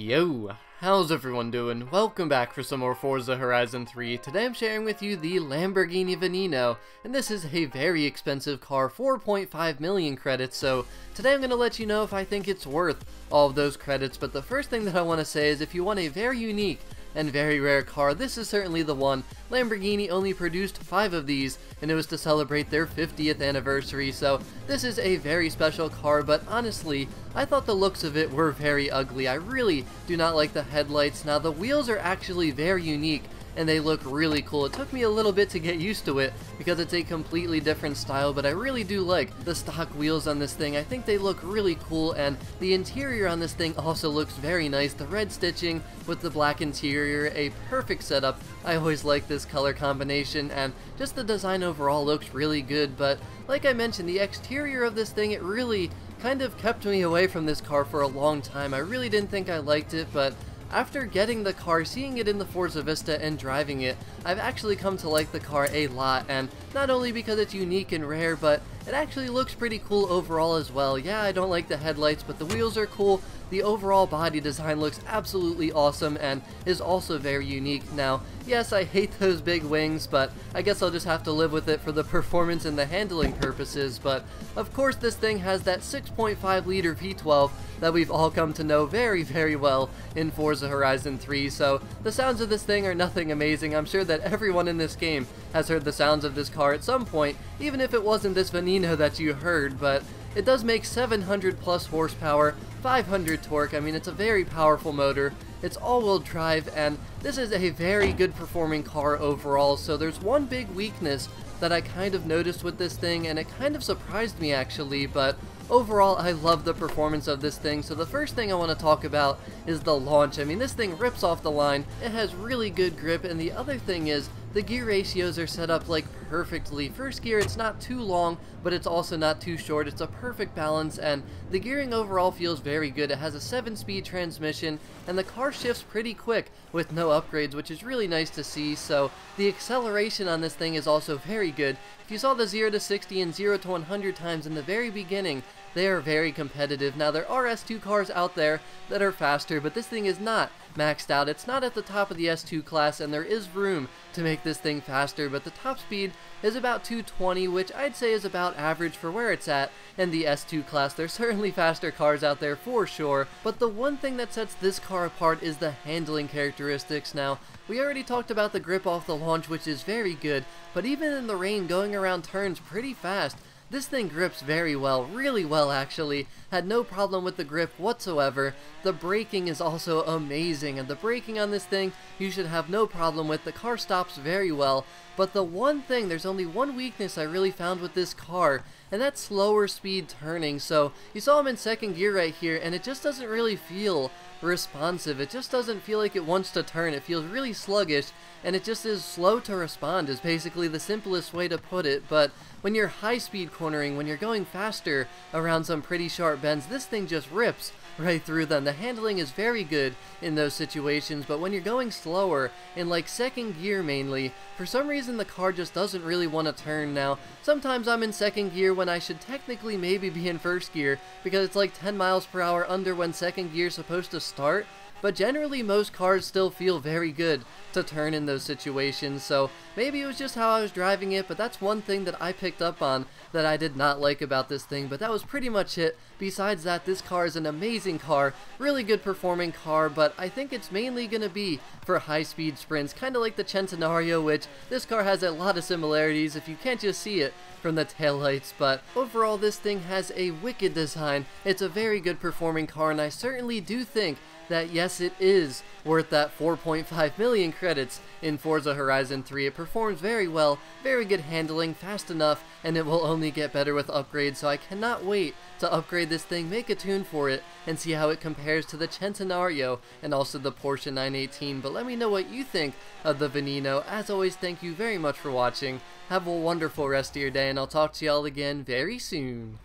Yo, how's everyone doing? Welcome back for some more Forza Horizon 3. Today I'm sharing with you the Lamborghini Veneno, and this is a very expensive car, 4.5 million credits, so today I'm going to let you know if I think it's worth all of those credits. But the first thing that I want to say is if you want a very unique and very rare car, this is certainly the one. Lamborghini only produced 5 of these, and it was to celebrate their 50th anniversary, so this is a very special car. But honestly, I thought the looks of it were very ugly. I really do not like the headlights. Now the wheels are actually very unique, and they look really cool. It took me a little bit to get used to it because it's a completely different style, but I really do like the stock wheels on this thing. I think they look really cool, and the interior on this thing also looks very nice. The red stitching with the black interior, a perfect setup. I always like this color combination, and just the design overall looks really good. But like I mentioned, the exterior of this thing, it really kind of kept me away from this car for a long time. I really didn't think I liked it, but after getting the car, seeing it in the Forza Vista and driving it, I've actually come to like the car a lot, and not only because it's unique and rare, but it actually looks pretty cool overall as well. Yeah, I don't like the headlights, but the wheels are cool. The overall body design looks absolutely awesome and is also very unique. Now, yes, I hate those big wings, but I guess I'll just have to live with it for the performance and the handling purposes. But of course, this thing has that 6.5 liter V12 that we've all come to know very, very well in Forza Horizon 3. So the sounds of this thing are nothing amazing. I'm sure that everyone in this game has heard the sounds of this car at some point, even if it wasn't this Veneno that you heard. But it does make 700 plus horsepower, 500 torque. I mean, it's a very powerful motor. It's all-wheel drive, and this is a very good performing car overall. So there's one big weakness that I kind of noticed with this thing, and it kind of surprised me actually, but overall I love the performance of this thing. So the first thing I want to talk about is the launch. I mean, this thing rips off the line. It has really good grip, and the other thing is the gear ratios are set up like perfectly. First gear, it's not too long, but it's also not too short. It's a perfect balance, and the gearing overall feels very good. It has a 7-speed transmission, and the car shifts pretty quick with no upgrades, which is really nice to see. So the acceleration on this thing is also very good. If you saw the 0 to 60 and 0 to 100 times in the very beginning, they are very competitive. Now there are S2 cars out there that are faster, but this thing is not maxed out. It's not at the top of the S2 class, and there is room to make this thing faster, but the top speed is about 220, which I'd say is about average for where it's at in the S2 class. There's certainly faster cars out there for sure, but the one thing that sets this car apart is the handling characteristics. Now, we already talked about the grip off the launch, which is very good, but even in the rain, going around turns pretty fast, this thing grips very well, really well actually. Had no problem with the grip whatsoever. The braking is also amazing, and the braking on this thing you should have no problem with. The car stops very well, but the one thing, there's only one weakness I really found with this car, and that's slower speed turning. So you saw him in second gear right here, and it just doesn't really feel responsive. It just doesn't feel like it wants to turn. It feels really sluggish, and it just is slow to respond is basically the simplest way to put it. But when you're high speed cornering, when you're going faster around some pretty sharp bends, this thing just rips right through them. The handling is very good in those situations, but when you're going slower, in like second gear mainly, for some reason the car just doesn't really want to turn. Now, sometimes I'm in second gear when I should technically maybe be in first gear, because it's like 10 miles per hour under when second gear is supposed to start, but generally most cars still feel very good to turn in those situations. So maybe it was just how I was driving it, but that's one thing that I picked up on that I did not like about this thing. But that was pretty much it. Besides that, this car is an amazing car, really good performing car, but I think it's mainly going to be for high speed sprints, kind of like the Centenario, which this car has a lot of similarities if you can't just see it from the taillights. But overall, this thing has a wicked design. It's a very good performing car, and I certainly do think that yes, it is worth that 4.5 million credits in Forza Horizon 3. It performs very well, very good handling, fast enough, and it will only get better with upgrades. So I cannot wait to upgrade this thing, make a tune for it, and see how it compares to the Centenario and also the Porsche 918. But let me know what you think of the Veneno. As always, thank you very much for watching. Have a wonderful rest of your day, and I'll talk to y'all again very soon.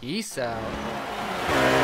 Peace out.